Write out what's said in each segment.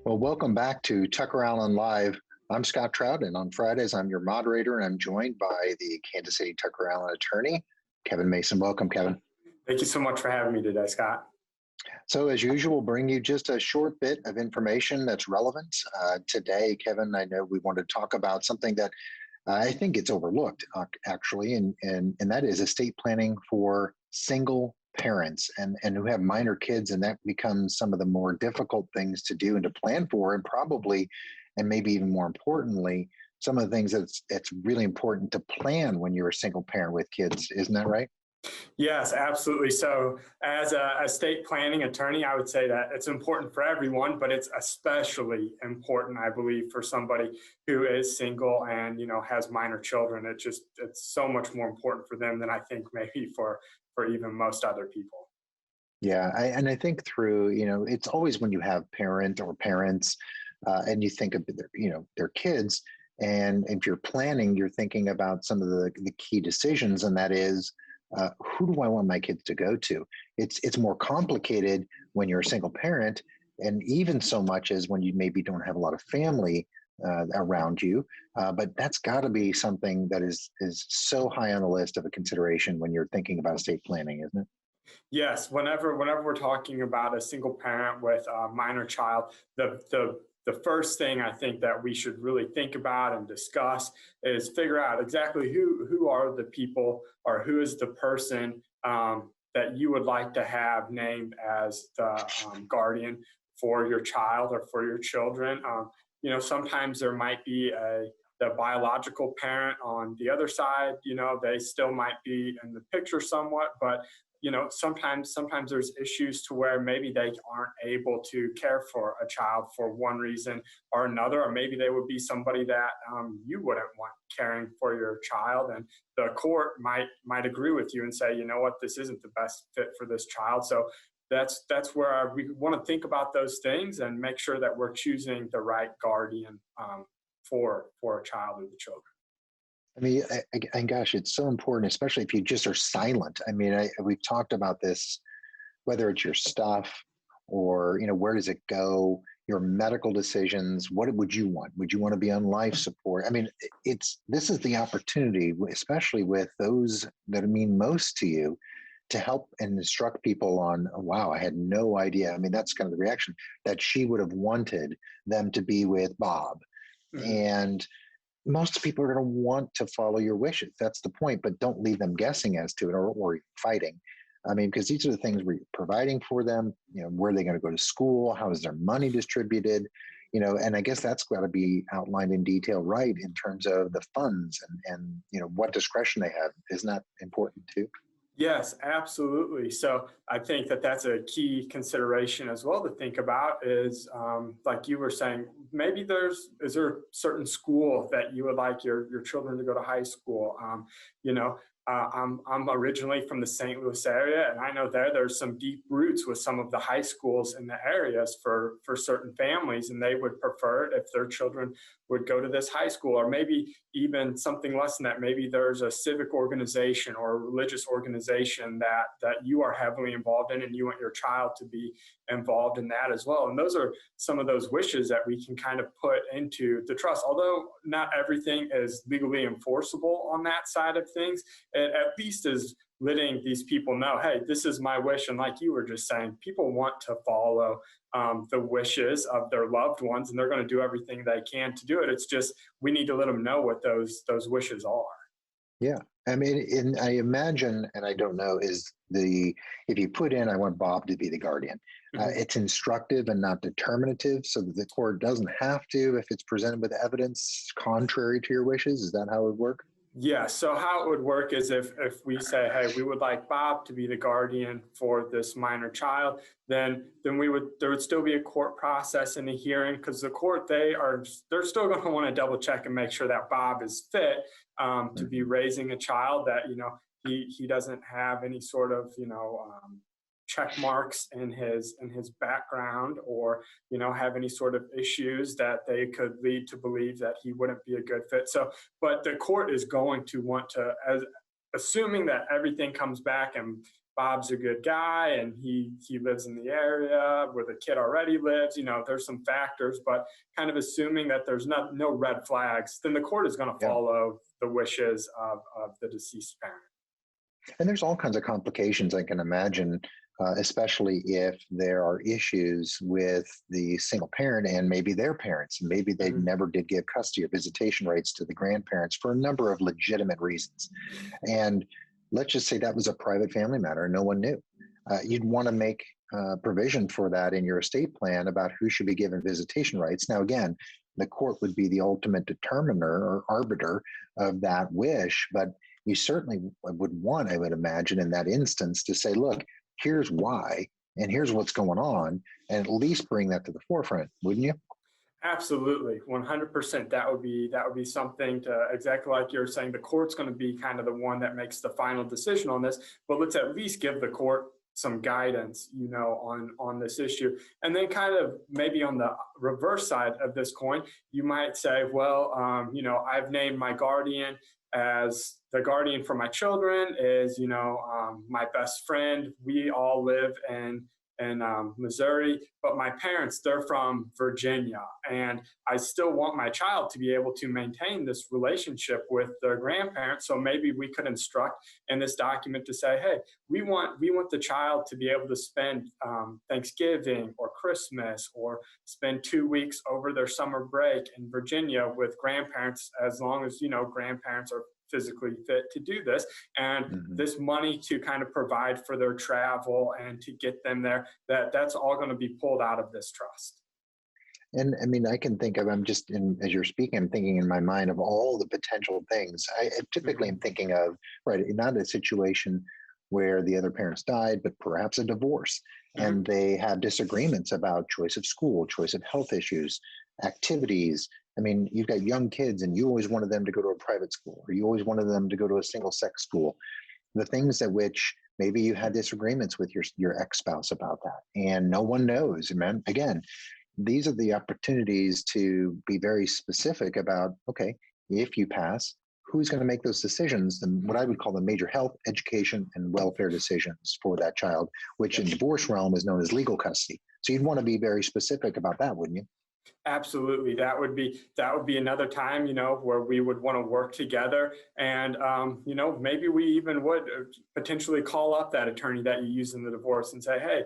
Well, welcome back to TuckerAllen Live. I'm Scott Trout, and on Fridays, I'm your moderator, and I'm joined by the Kansas City TuckerAllen attorney, Kevin Mason. Welcome, Kevin. Thank you so much for having me today, Scott. So, as usual, bring you just a short bit of information that's relevant. Today, Kevin, I know we want to talk about something that I think it's overlooked, actually, and that is estate planning for single parents and who have minor kids, and that becomes some of the more difficult things to do and to plan for, and probably, and maybe even more importantly, some of the things that's really important to plan when you're a single parent with kids. Isn't that right? Yes, absolutely. So as a estate planning attorney, I would say that it's important for everyone, but it's especially important, I believe, for somebody who is single and, has minor children. It's so much more important for them than I think maybe for even most other people. Yeah, and I think through, it's always when you have parent or parents, and you think of their kids, and if you're planning, you're thinking about some of the key decisions, and that is, who do I want my kids to go to? It's more complicated when you're a single parent, and even so much as when you maybe don't have a lot of family around you. But that's got to be something that is so high on the list of a consideration when you're thinking about estate planning, isn't it? Yes, whenever we're talking about a single parent with a minor child, the first thing I think that we should really think about and discuss is figure out exactly who are the people or who is the person that you would like to have named as the guardian for your child or for your children. Sometimes there might be the biological parent on the other side. They still might be in the picture somewhat, but sometimes there's issues to where maybe they aren't able to care for a child for one reason or another, or maybe they would be somebody that you wouldn't want caring for your child, and the court might agree with you and say, you know what, this isn't the best fit for this child. So that's where we want to think about those things and make sure that we're choosing the right guardian for a child or the children. I mean, and gosh, it's so important, especially if you just are silent. I mean, we've talked about this, whether it's your stuff or, where does it go, your medical decisions. What would you want? Would you want to be on life support? I mean, this is the opportunity, especially with those that mean most to you, to help and instruct people on, oh, wow, I had no idea. I mean, that's kind of the reaction that she would have wanted them to be with Bob. Mm-hmm. And most people are going to want to follow your wishes. That's the point, but don't leave them guessing as to it or fighting. I mean, because these are the things we're providing for them. Where are they going to go to school? How is their money distributed? And I guess that's got to be outlined in detail, right, in terms of the funds and what discretion they have. Isn't that important too? Yes, absolutely. So I think that that's a key consideration as well to think about is, like you were saying, maybe is there a certain school that you would like your children to go to high school? I'm originally from the St. Louis area, and I know there's some deep roots with some of the high schools in the areas for certain families, and they would prefer it if their children would go to this high school, or maybe even something less than that. Maybe there's a civic organization or a religious organization that you are heavily involved in, and you want your child to be involved in that as well. And those are some of those wishes that we can kind of put into the trust. Although not everything is legally enforceable on that side of things, it at least is letting these people know, hey, this is my wish. And like you were just saying, people want to follow the wishes of their loved ones, and they're going to do everything they can to do it. It's just we need to let them know what those wishes are. Yeah. I mean, I imagine, and I don't know, if you put in, I want Bob to be the guardian, it's instructive and not determinative, so that the court doesn't have to, if it's presented with evidence contrary to your wishes. Is that how it would work? Yeah, so how it would work is if we say, hey, we would like Bob to be the guardian for this minor child, then there would still be a court process and a hearing, because the court, they're still going to want to double check and make sure that Bob is fit to be raising a child, that he doesn't have any sort of check marks in his background, or have any sort of issues that they could lead to believe that he wouldn't be a good fit. So, but the court is going to want to, assuming that everything comes back and Bob's a good guy and he lives in the area where the kid already lives. There's some factors, but kind of assuming that there's no red flags, then the court is going to Yeah. follow the wishes of the deceased parent. And there's all kinds of complications I can imagine, especially if there are issues with the single parent and maybe their parents. And maybe they never did give custody or visitation rights to the grandparents for a number of legitimate reasons. And let's just say that was a private family matter and no one knew. You'd want to make provision for that in your estate plan about who should be given visitation rights. Now, again, the court would be the ultimate determiner or arbiter of that wish, but you certainly would want, I would imagine, in that instance to say, look, here's why, and here's what's going on, and at least bring that to the forefront, wouldn't you? Absolutely, 100%. That would be something to, exactly like you're saying, the court's going to be kind of the one that makes the final decision on this, but let's at least give the court some guidance, on this issue. And then kind of maybe on the reverse side of this coin, you might say, well, I've named my guardian as the guardian for my children is, my best friend. We all live in Missouri, but my parents, they're from Virginia. And I still want my child to be able to maintain this relationship with their grandparents. So maybe we could instruct in this document to say, hey, we want the child to be able to spend Thanksgiving or Christmas or spend 2 weeks over their summer break in Virginia with grandparents, as long as, grandparents are physically fit to do this, and this money to kind of provide for their travel and to get them there, that's all going to be pulled out of this trust. And I mean, I can think of, as you're speaking, I'm thinking in my mind of all the potential things. I typically am thinking of, right, not a situation where the other parents died, but perhaps a divorce, and they have disagreements about choice of school, choice of health issues, activities. I mean, you've got young kids and you always wanted them to go to a private school, or you always wanted them to go to a single sex school. The things at which maybe you had disagreements with your ex-spouse about that, and no one knows. And again, these are the opportunities to be very specific about, okay, if you pass, who's going to make those decisions, and what I would call the major health, education, and welfare decisions for that child, which in divorce realm is known as legal custody. So you'd want to be very specific about that, wouldn't you? Absolutely. That would be another time, where we would want to work together. And, maybe we even would potentially call up that attorney that you use in the divorce and say, hey,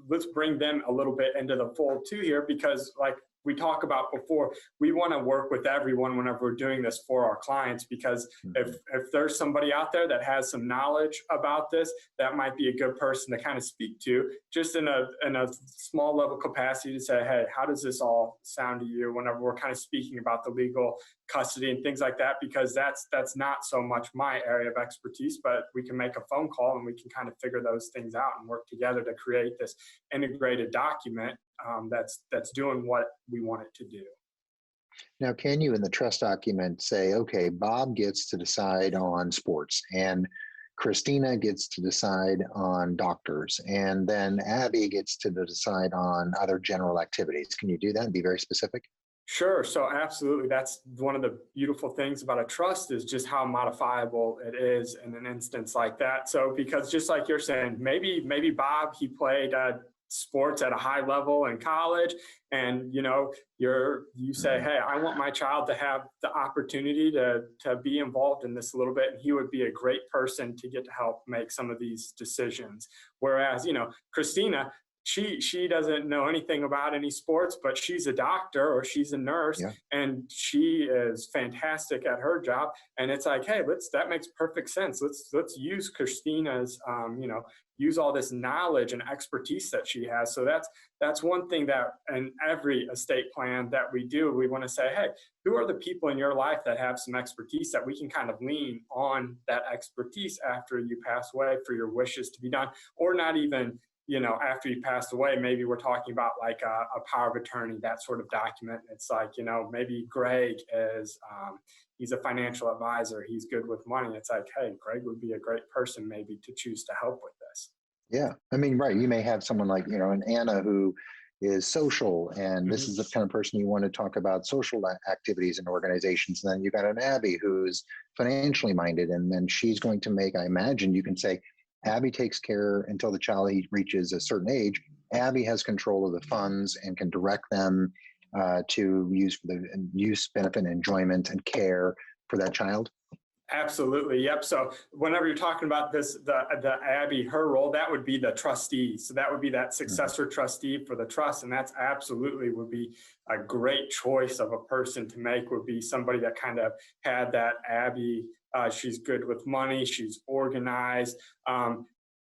let's bring them a little bit into the fold too here, because like we talked about before, we want to work with everyone whenever we're doing this for our clients, because if there's somebody out there that has some knowledge about this, that might be a good person to kind of speak to, just in a small level capacity, to say, hey, how does this all sound to you, whenever we're kind of speaking about the legal custody and things like that, because that's not so much my area of expertise, but we can make a phone call and we can kind of figure those things out and work together to create this integrated document that's doing what we want it to do. Now, can you in the trust document say, okay, Bob gets to decide on sports, and Christina gets to decide on doctors, and then Abby gets to decide on other general activities? Can you do that and be very specific? Sure. So absolutely. That's one of the beautiful things about a trust, is just how modifiable it is in an instance like that. So because just like you're saying, maybe Bob, he played sports at a high level in college, and you say, hey, I want my child to have the opportunity to be involved in this a little bit, and he would be a great person to get to help make some of these decisions. Whereas Christina, she doesn't know anything about any sports, but she's a doctor or she's a nurse, and she is fantastic at her job. And it's like, hey, that makes perfect sense. Let's use Christina's, use all this knowledge and expertise that she has. So that's one thing that in every estate plan that we do, we want to say, hey, who are the people in your life that have some expertise that we can kind of lean on that expertise after you pass away for your wishes to be done, or not even after you passed away. Maybe we're talking about like a power of attorney, that sort of document. It's like, maybe Greg is, he's a financial advisor. He's good with money. It's like, hey, Greg would be a great person maybe to choose to help with this. Yeah. I mean, right. You may have someone like, an Anna who is social, and this is the kind of person you want to talk about social activities and organizations. And then you've got an Abby who's financially minded, and then she's going to make, I imagine you can say, Abby takes care until the child reaches a certain age. Abby has control of the funds and can direct them to use for the use, benefit, and enjoyment and care for that child. Absolutely. Yep. So whenever you're talking about this, the Abby, her role, that would be the trustee. So that would be that successor trustee for the trust. And that's absolutely would be a great choice of a person to make, would be somebody that kind of had that Abby. She's good with money. She's organized.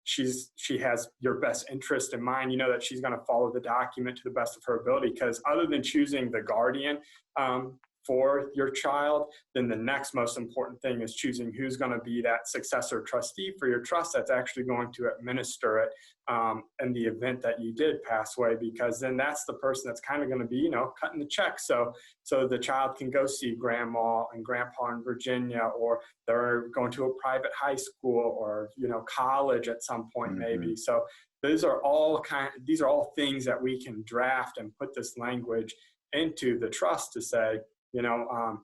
She has your best interest in mind. You know that she's going to follow the document to the best of her ability, because other than choosing the guardian, for your child, then the next most important thing is choosing who's going to be that successor trustee for your trust that's actually going to administer it in the event that you did pass away, because then that's the person that's kind of going to be, you know, cutting the check. So the child can go see grandma and grandpa in Virginia, or they're going to a private high school, or, you know, college at some point maybe. So these are all things that we can draft and put this language into the trust to say, you know,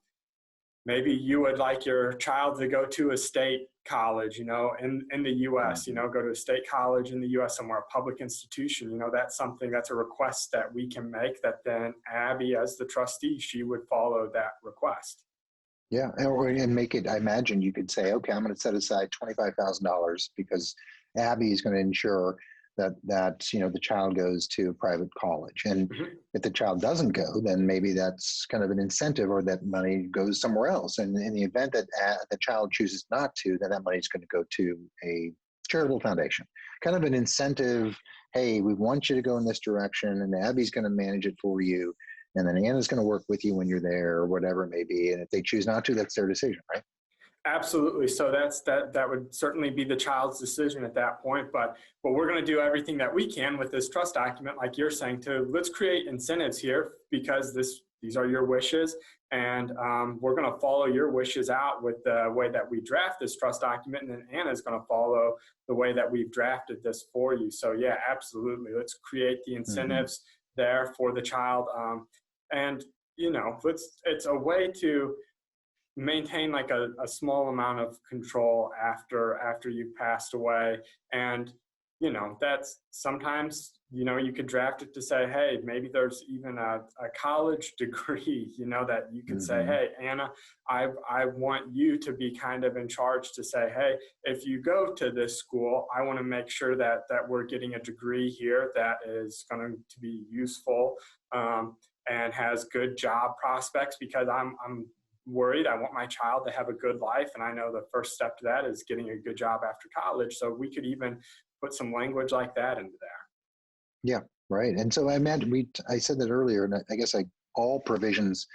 maybe you would like your child to go to a state college, you know, in the U.S., you know, go to a state college in the U.S. somewhere, a public institution. You know, that's a request that we can make, that then Abby, as the trustee, she would follow that request. Yeah, and make it, I imagine you could say, okay, I'm going to set aside $25,000 because Abby is going to ensure that you know, the child goes to a private college. And if the child doesn't go, then maybe that's kind of an incentive, or that money goes somewhere else. And in the event that the child chooses not to, then that money is going to go to a charitable foundation. Kind of an incentive. Hey, we want you to go in this direction, and Abby's going to manage it for you. And then Anna's going to work with you when you're there, or whatever it may be. And if they choose not to, that's their decision, right? Absolutely. So that would certainly be the child's decision at that point. But we're going to do everything that we can with this trust document, like you're saying, to let's create incentives here, because these are your wishes, and we're going to follow your wishes out with the way that we draft this trust document, and then Anna's going to follow the way that we've drafted this for you. So yeah, absolutely. Let's create the incentives there for the child, and you know, it's a way to maintain like a small amount of control after you've passed away. And you know, that's sometimes, you know, you could draft it to say, hey, maybe there's even a college degree, you know, that you could say, hey, Anna, I want you to be kind of in charge to say, hey, if you go to this school, I want to make sure that we're getting a degree here that is going to be useful and has good job prospects, because I'm worried. I want my child to have a good life. And I know the first step to that is getting a good job after college. So we could even put some language like that into there. Yeah, right. And so I imagine I said that earlier, and I guess all provisions,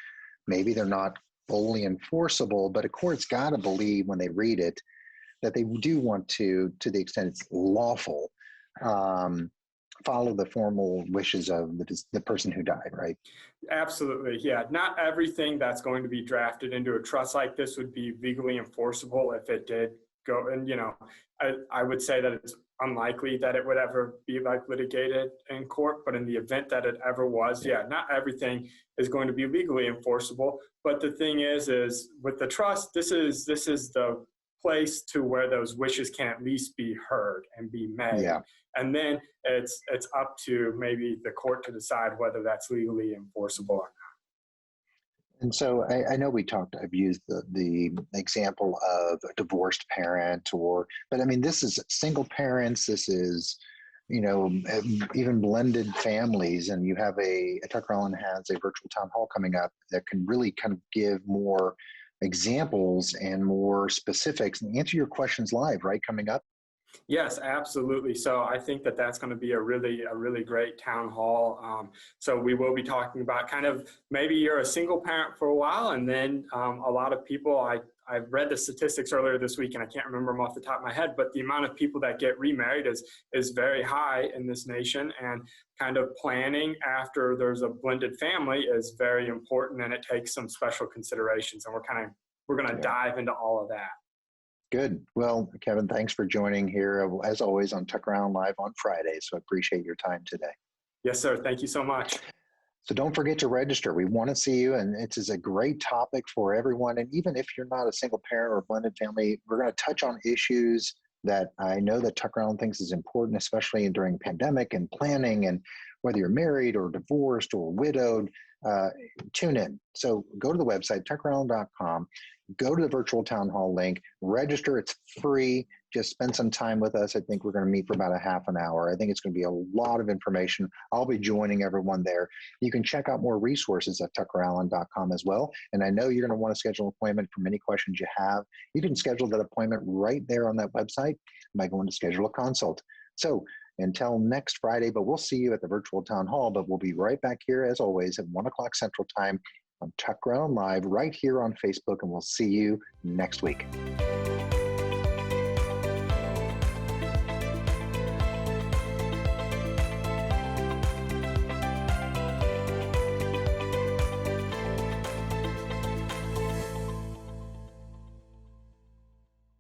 maybe they're not fully enforceable, but a court's got to believe when they read it that they do want to the extent it's lawful, follow the formal wishes of the person who died, right? Absolutely, yeah. Not everything that's going to be drafted into a trust like this would be legally enforceable if it did go. And, you know, I would say that it's unlikely that it would ever be like litigated in court, but in the event that it ever was, yeah, not everything is going to be legally enforceable. But the thing is with the trust, this is the place to where those wishes can at least be heard and be made. Yeah. And then it's up to maybe the court to decide whether that's legally enforceable or not. And so I know I've used the example of a divorced parent, but I mean, this is single parents. This is, you know, even blended families. And you have TuckerAllen has a virtual town hall coming up that can really kind of give more examples and more specifics and answer your questions live, right? Coming up. Yes, absolutely. So I think that that's going to be a really great town hall. So we will be talking about kind of, maybe you're a single parent for a while, and then a lot of people, I've read the statistics earlier this week, and I can't remember them off the top of my head, but the amount of people that get remarried is very high in this nation, and kind of planning after there's a blended family is very important, and it takes some special considerations, and we're going to dive into all of that. Good. Well, Kevin, thanks for joining here, as always, on TuckerAllen Live on Fridays. So I appreciate your time today. Yes, sir. Thank you so much. So don't forget to register. We want to see you, and it is a great topic for everyone. And even if you're not a single parent or a blended family, we're going to touch on issues that I know that TuckerAllen thinks is important, especially during pandemic and planning, and whether you're married or divorced or widowed, tune in. So go to the website, TuckerAllen.com, go to the virtual town hall link, register. It's free. Just spend some time with us. I think we're going to meet for about a half an hour. I think it's going to be a lot of information. I'll be joining everyone there. You can check out more resources at TuckerAllen.com as well. And I know you're going to want to schedule an appointment for many questions you have. You can schedule that appointment right there on that website by going to schedule a consult. So until next Friday, but we'll see you at the virtual town hall, but we'll be right back here as always at 1 o'clock Central Time on TuckerAllen Live right here on Facebook, and we'll see you next week.